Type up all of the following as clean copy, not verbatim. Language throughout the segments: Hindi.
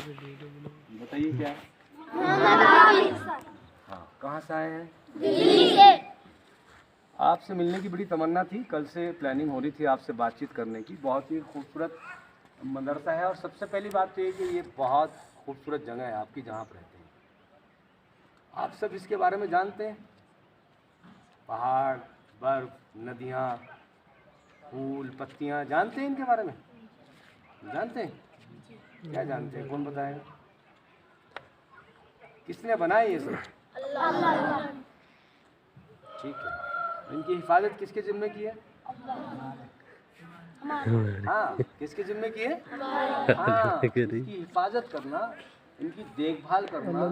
बताइए क्या है? हाँ, कहाँ से आए हैं? दिल्ली से। आपसे मिलने की बड़ी तमन्ना थी, कल से प्लानिंग हो रही थी आपसे बातचीत करने की। बहुत ही खूबसूरत मदरसा है और सबसे पहली बात तो ये कि ये बहुत खूबसूरत जगह है आपकी जहाँ पर रहते हैं। आप सब इसके बारे में जानते हैं? पहाड़, बर्फ, नदियाँ, फूल, पत्तियाँ, जानते हैं इनके बारे में? जानते हैं? क्या जानते हैं? कौन बताएगा? किसने बनाए ये सब? अल्लाह। ठीक है। इनकी हिफाजत किसके जिम्मे की है? हाँ, किसके जिम्मे की है? हाँ, इनकी हिफाजत करना, इनकी देखभाल करना,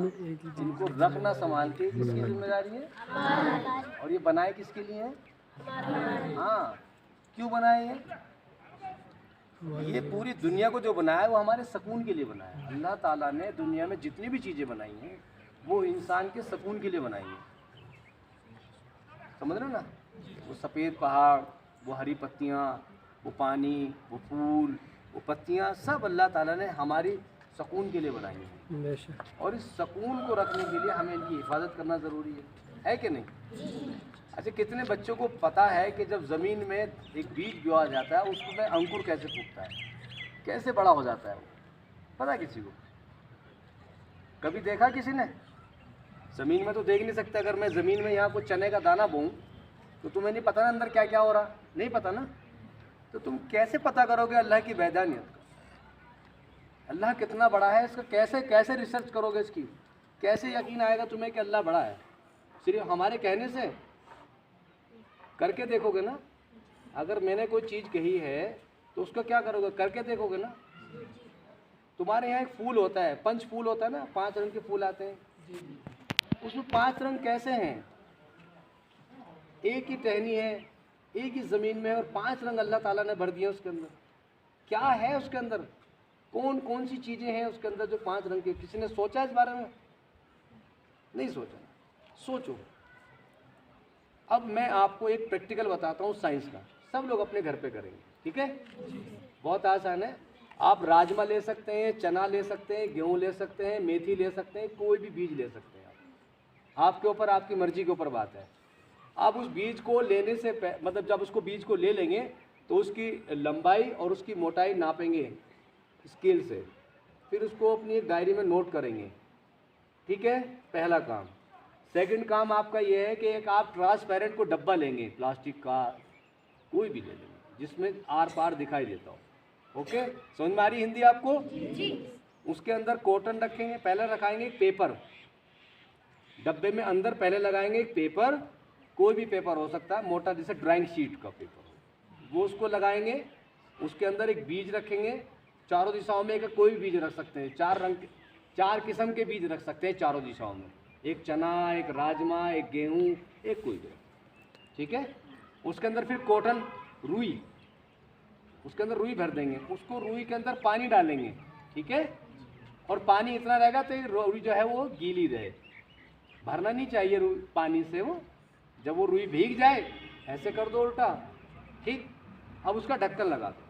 इनको रखना संभाल के किसकी जिम्मेदारी है? और ये बनाए किसके लिए हैं? हाँ, क्यों बनाए ये? ये पूरी दुनिया को जो बनाया है वो हमारे सुकून के लिए बनाया है। अल्लाह ताला ने दुनिया में जितनी भी चीज़ें बनाई हैं वो इंसान के सुकून के लिए बनाई हैं। समझ रहे हो ना? वो सफ़ेद पहाड़, वो हरी पत्तियाँ, वो पानी, वो फूल, वो पत्तियाँ, सब अल्लाह ताला ने हमारी सुकून के लिए बनाई हैं। और इस सुकून को रखने के लिए हमें इनकी हिफाजत करना ज़रूरी है कि नहीं? अच्छा, कितने बच्चों को पता है कि जब ज़मीन में एक बीज बोया जाता है उसमें अंकुर कैसे फूटता है, कैसे बड़ा हो जाता है? वो पता है किसी को? कभी देखा किसी ने? ज़मीन में तो देख नहीं सकते। अगर मैं ज़मीन में यहाँ कुछ चने का दाना बोऊँ तो तुम्हें नहीं पता ना अंदर क्या क्या हो रहा, नहीं पता ना। तो तुम कैसे पता करोगे अल्लाह की वैधानियत? अल्लाह कितना बड़ा है इसका कैसे कैसे रिसर्च करोगे? इसकी कैसे यकीन आएगा तुम्हें कि अल्लाह बड़ा है? सिर्फ हमारे कहने से? करके देखोगे ना। अगर मैंने कोई चीज़ कही है तो उसका क्या करोगे? करके देखोगे ना। तुम्हारे यहाँ एक फूल होता है, पंच फूल होता है ना, 5 रंग के फूल आते हैं। उसमें 5 रंग कैसे हैं? एक ही टहनी है, एक ही ज़मीन में, और 5 रंग अल्लाह ताला ने भर दिए उसके अंदर। क्या है उसके अंदर? कौन कौन सी चीज़ें हैं उसके अंदर जो 5 रंग की? किसी ने सोचा इस बारे में? नहीं सोचा। सोचो। अब मैं आपको एक प्रैक्टिकल बताता हूँ साइंस का, सब लोग अपने घर पे करेंगे, ठीक है? बहुत आसान है। आप राजमा ले सकते हैं, चना ले सकते हैं, गेहूँ ले सकते हैं, मेथी ले सकते हैं, कोई भी बीज ले सकते हैं आप। आपके ऊपर, आपकी मर्जी के ऊपर बात है। आप उस बीज को लेने से मतलब जब उसको बीज को ले लेंगे तो उसकी लंबाई और उसकी मोटाई नापेंगे स्केल से, फिर उसको अपनी एक डायरी में नोट करेंगे, ठीक है? पहला काम। सेकंड काम आपका ये है कि एक आप ट्रांसपेरेंट को डब्बा लेंगे, प्लास्टिक का कोई भी ले लेंगे जिसमें आर पार दिखाई देता हो। ओके, समझ में आ रही हिंदी आपको? जी। उसके अंदर कॉटन रखेंगे, पहले रखाएंगे एक पेपर डब्बे में, अंदर पहले लगाएंगे एक पेपर, कोई भी पेपर हो सकता है, मोटा, जैसे ड्राइंग शीट का पेपर हो, वो उसको लगाएंगे। उसके अंदर एक बीज रखेंगे, चारों दिशाओं में एक कोई भी बीज रख सकते हैं, 4 रंग, 4 किस्म के बीज रख सकते हैं चारों दिशाओं में, एक चना, एक राजमा, एक गेहूँ, एक कोई भी, ठीक है? उसके अंदर फिर कॉटन, रुई, उसके अंदर रुई भर देंगे, उसको रुई के अंदर पानी डालेंगे, ठीक है? और पानी इतना रहेगा तो रुई जो है वो गीली रहे, भरना नहीं चाहिए रुई पानी से। वो जब वो रुई भीग जाए ऐसे कर दो उल्टा, ठीक? अब उसका ढक्कन लगा दो,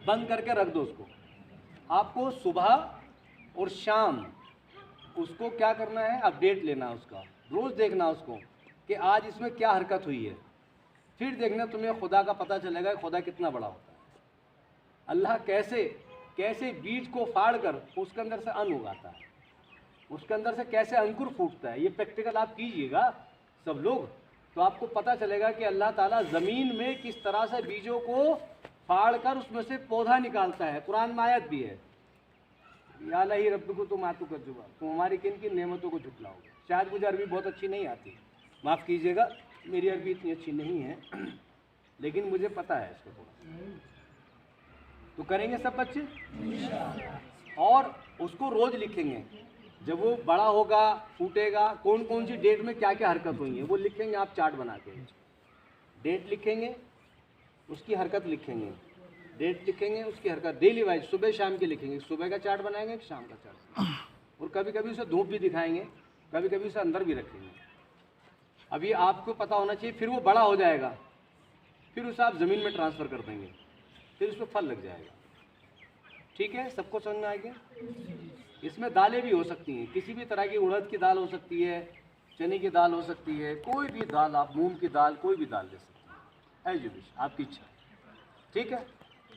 बंद करके रख दो उसको। आपको सुबह और शाम उसको क्या करना है? अपडेट लेना उसका, रोज़ देखना उसको कि आज इसमें क्या हरकत हुई है। फिर देखना तुम्हें खुदा का पता चलेगा कि खुदा कितना बड़ा होता है। अल्लाह कैसे कैसे बीज को फाड़ कर उसके अंदर से अन्न उगाता है, उसके अंदर से कैसे अंकुर फूटता है। ये प्रैक्टिकल आप कीजिएगा सब लोग, तो आपको पता चलेगा कि अल्लाह ताला ज़मीन में किस तरह से बीजों को फाड़ कर उसमें से पौधा निकालता है। कुरान में आयत भी है, या लही रब को तुम आतु कर जुबा, तुम हमारी किन किन नेमतों को झुटलाओगे। शायद मुझे अरबी बहुत अच्छी नहीं आती, माफ़ कीजिएगा, मेरी अरबी इतनी अच्छी नहीं है लेकिन मुझे पता है इसको थोड़ा। तो करेंगे सब बच्चे, और उसको रोज़ लिखेंगे। जब वो बड़ा होगा, फूटेगा, कौन कौन सी डेट में क्या क्या हरकत हुई है वो लिखेंगे आप चार्ट बना के। डेट लिखेंगे, उसकी हरकत लिखेंगे, डेट लिखेंगे, उसकी हरकत, डेली वाइज सुबह शाम की लिखेंगे। सुबह का चार्ट बनाएंगे, शाम का चार्ट, और कभी कभी उसे धूप भी दिखाएंगे, कभी कभी उसे अंदर भी रखेंगे। अभी आपको पता होना चाहिए, फिर वो बड़ा हो जाएगा, फिर उसे आप ज़मीन में ट्रांसफ़र कर देंगे, फिर उस पर फल लग जाएगा। ठीक है, सबको समझ में आ गया? इसमें दालें भी हो सकती हैं, किसी भी तरह की, उड़द की दाल हो सकती है, चने की दाल हो सकती है, कोई भी दाल, आप मूंग की दाल, कोई भी दाल ले सकते हैं, एज यू विश, आपकी इच्छा। ठीक है,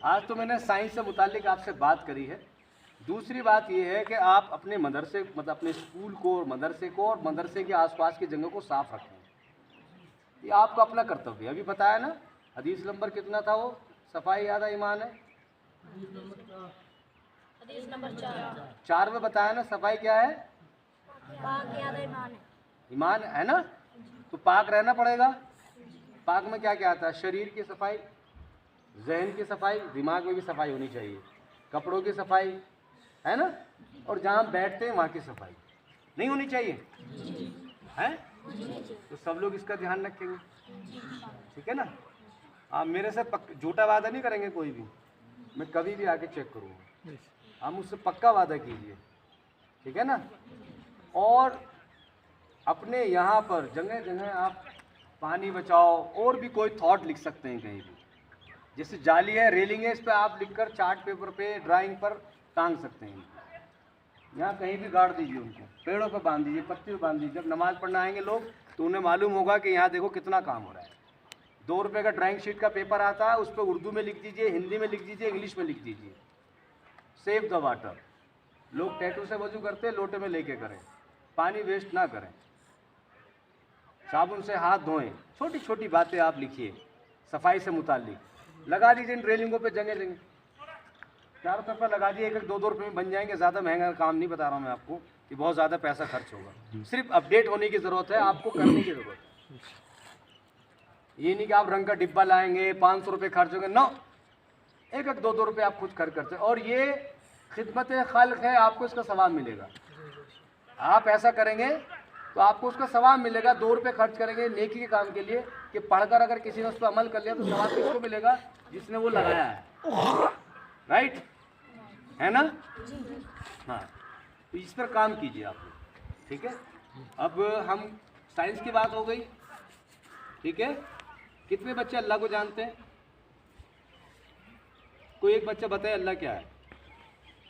आज तो मैंने साइंस से मुतालिक आपसे बात करी है। दूसरी बात यह है कि आप अपने मदरसे, मतलब अपने स्कूल को और मदरसे को और मदरसे के आसपास की जगह को साफ रखें। ये आपका अपना कर्तव्य है। अभी बताया ना, हदीस नंबर कितना था वो, सफाई आधा ईमान है, हदीस नंबर 4। 4 में बताया ना, सफाई क्या है? पाक याद ईमान है। ईमान है ना, तो पाक रहना पड़ेगा। पाक में क्या क्या आता है? शरीर की सफाई, जहन की सफाई, दिमाग में भी सफाई होनी चाहिए, कपड़ों की सफाई, है ना, और जहाँ बैठते हैं वहाँ की सफाई नहीं होनी चाहिए, है? तो सब लोग इसका ध्यान रखेंगे, ठीक है ना? आप मेरे से झूठा वादा नहीं करेंगे कोई भी, मैं कभी भी आके चेक करूँगा, आप मुझसे पक्का वादा कीजिए, ठीक है ना? और अपने यहाँ पर जगह जगह आप पानी बचाओ, और भी कोई थॉट लिख सकते हैं कहीं भी, जैसे जाली है, रेलिंग है, इस पर आप लिखकर चार्ट पेपर पे, ड्राइंग पर टांग सकते हैं। यहाँ कहीं भी गाड़ दीजिए उनको, पेड़ों पर बांध दीजिए, पत्ती पर बांध दीजिए। जब नमाज़ पढ़ने आएंगे लोग तो उन्हें मालूम होगा कि यहाँ देखो कितना काम हो रहा है। 2 रुपये का ड्राइंग शीट का पेपर आता है, उस पर उर्दू में लिख दीजिए, हिंदी में लिख दीजिए, इंग्लिश में लिख दीजिए, सेव द वाटर। लोग टैटू से वजू करते हैं, लोटे में लेके करें, पानी वेस्ट ना करें, साबुन से हाथ धोएं। छोटी छोटी बातें आप लिखिए सफाई से मुताल्लिक, लगा दीजिए इन रेलिंगों पे जगह जगह, चारों तरफ लगा दिए, 1-2 रुपये में बन जाएंगे। ज़्यादा महंगा काम नहीं बता रहा हूँ मैं आपको कि बहुत ज़्यादा पैसा खर्च होगा, सिर्फ अपडेट होने की ज़रूरत है, आपको करने की ज़रूरत है। ये नहीं कि आप रंग का डिब्बा लाएंगे, 500 रुपये खर्च होंगे, नो, 1-2 रुपये आप खुद खर्च करते हैं, और ये खिदमत खल्क है, आपको इसका सवाब मिलेगा। आप ऐसा करेंगे तो आपको उसका सवाब मिलेगा। 2 रुपये खर्च करेंगे नेकी के काम के लिए, कि पढ़कर अगर किसी ने उस पर अमल कर लिया तो सवाब किसको मिलेगा? जिसने वो लगाया है, राइट, है ना? हाँ, तो इस पर काम कीजिए आप लोग, ठीक है? अब हम, साइंस की बात हो गई, ठीक है? कितने बच्चे अल्लाह को जानते हैं? कोई एक बच्चा बताए अल्लाह क्या है,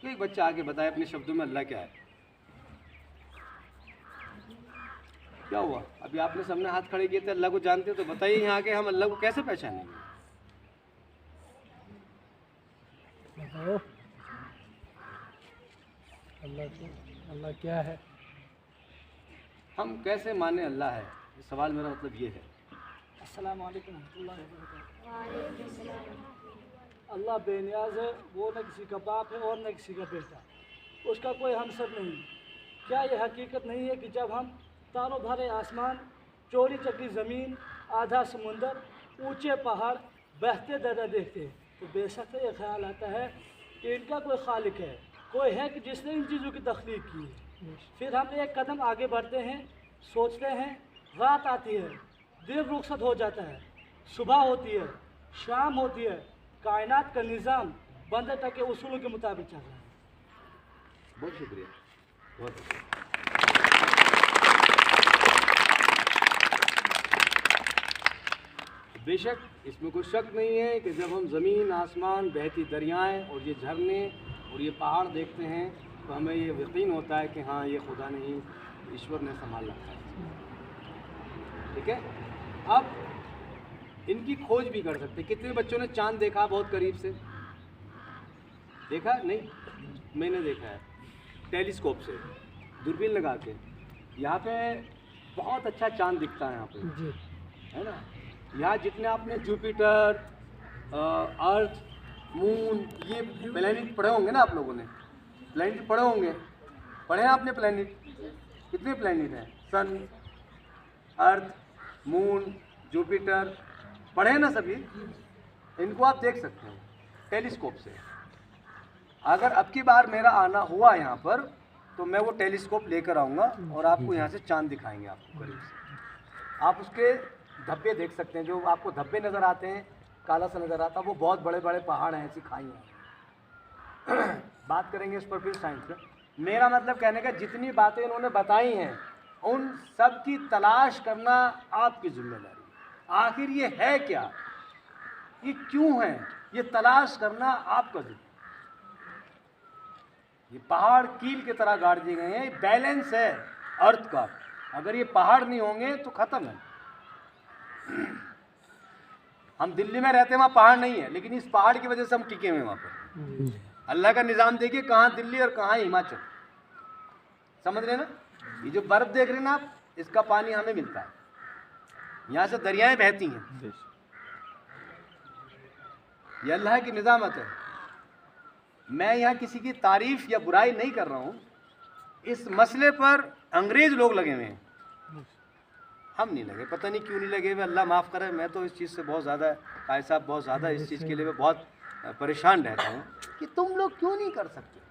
कोई एक बच्चा आके बताए अपने शब्दों में अल्लाह क्या है। क्या हुआ? अभी आपने सबने हाथ खड़े किए थे, अल्लाह को जानते हो, तो बताइए यहाँ आके हम अल्लाह को कैसे पहचानेंगे? बताओ अल्लाह क्या है, हम कैसे माने अल्लाह है, ये सवाल मेरा मतलब ये है। अस्सलाम वालेकुम रहमतुल्लाहि व बरकातहू। अल्लाह बेनियाज है, वो न किसी का बाप है और न किसी का बेटा, उसका कोई हमसर नहीं। क्या ये हकीकत नहीं है कि जब हम तारों भरे आसमान, चौड़ी चकड़ी ज़मीन, आधा समुंदर, ऊंचे पहाड़, बहते दरिया देखते हैं तो बेशक ये ख्याल आता है कि इनका कोई खालिक है, कोई है कि जिसने इन चीज़ों की तख्लीक की है। फिर हम एक कदम आगे बढ़ते हैं, सोचते हैं, रात आती है, दिन रुखसत हो जाता है, सुबह होती है, शाम होती है, कायनात का निज़ाम बंदे तक के उसूलों के मुताबिक चल रहा है। बहुत शुक्रिया, बहुत शुक्रिया। बेशक इसमें कोई शक नहीं है कि जब हम ज़मीन, आसमान, बहती दरियाएं और ये झरने और ये पहाड़ देखते हैं तो हमें ये यकीन होता है कि हाँ, ये खुदा नहीं, ईश्वर ने संभाल रखा है, ठीक है? अब इनकी खोज भी कर सकते हैं। कितने बच्चों ने चांद देखा बहुत करीब से? देखा नहीं? मैंने देखा है टेलीस्कोप से, दूरबीन लगा के। यहाँ पे बहुत अच्छा चांद दिखता है यहाँ पे, है ना? यहाँ जितने आपने जुपिटर, अर्थ, मून, ये प्लैनेट पढ़े होंगे ना आप लोगों ने, प्लैनेट पढ़े होंगे, पढ़े हैं आपने प्लैनेट? कितने प्लैनेट हैं? सन, अर्थ, मून, जुपिटर, पढ़े हैं ना सभी? इनको आप देख सकते हो टेलीस्कोप से। अगर अब की बार मेरा आना हुआ यहाँ पर तो मैं वो टेलीस्कोप लेकर आऊँगा और आपको यहाँ से चांद दिखाएंगे आपको करीब से। आप उसके धब्बे देख सकते हैं, जो आपको धब्बे नज़र आते हैं, काला सा नज़र आता है, वो बहुत बड़े बड़े पहाड़ हैं, ऐसी खाई हैं। बात करेंगे इस पर फिर साइंस में। मेरा मतलब कहने का, जितनी बातें इन्होंने बताई हैं उन सब की तलाश करना आपकी जिम्मेदारी है। आखिर ये है क्या, ये क्यों है, ये तलाश करना आपका जिम्मेदारी। ये पहाड़ कील की तरह गाड़ दिए गए हैं। बैलेंस है अर्थ का, अगर ये पहाड़ नहीं होंगे तो खत्म है। हम दिल्ली में रहते हैं, वहाँ पहाड़ नहीं है, लेकिन इस पहाड़ की वजह से हम टिके हुए हैं वहाँ पर। अल्लाह का निज़ाम देखिए, कहाँ दिल्ली और कहाँ हिमाचल, समझ रहे ना। ये जो बर्फ देख रहे हैं ना आप, इसका पानी हमें मिलता है, यहाँ से दरियाएं बहती हैं। ये अल्लाह की निज़ामत है। मैं यहाँ किसी की तारीफ या बुराई नहीं कर रहा हूँ। इस मसले पर अंग्रेज लोग लगे हुए हैं, हम नहीं लगे। पता नहीं क्यों नहीं लगे हुए, अल्लाह माफ़ करे। मैं तो इस चीज़ से बहुत ज़्यादा, कायद साहब, बहुत ज़्यादा इस चीज़ के लिए मैं बहुत परेशान रहता हूँ कि तुम लोग क्यों नहीं कर सकते।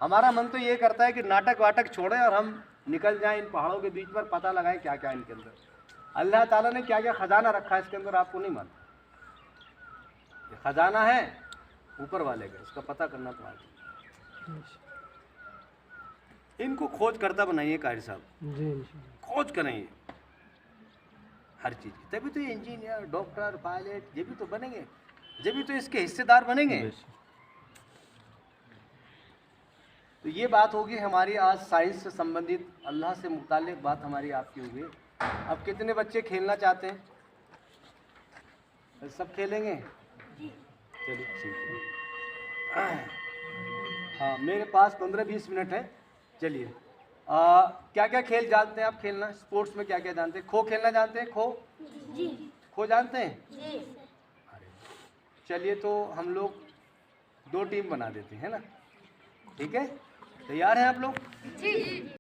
हमारा मन तो ये करता है कि नाटक वाटक छोड़ें और हम निकल जाएं इन पहाड़ों के बीच पर, पता लगाएं क्या क्या इनके अंदर अल्लाह ताला ने क्या क्या ख़जाना रखा है इसके अंदर, आपको नहीं मालूम। ये ख़जाना है ऊपर वाले का, इसका पता करना तुम्हारा। इनको खोज करता बनाइए कायद साहब, खोज करेंगे हर चीज़ की, तभी तो ये इंजीनियर, डॉक्टर, पायलट ये भी तो बनेंगे, जब भी तो इसके हिस्सेदार बनेंगे। तो ये बात होगी हमारी आज साइंस से संबंधित, अल्लाह से मुताल्लिक़ बात हमारी आपकी होगी। अब कितने बच्चे खेलना चाहते हैं? सब खेलेंगे? चलिए ठीक है। हाँ, मेरे पास 15-20 मिनट है। चलिए, क्या क्या खेल जानते हैं आप खेलना? स्पोर्ट्स में क्या क्या जानते हैं? खो खेलना जानते हैं? खो जी खो जानते हैं? जी। चलिए, तो हम लोग 2 टीम बना देते हैं ना, ठीक है? तैयार हैं आप लोग? जी।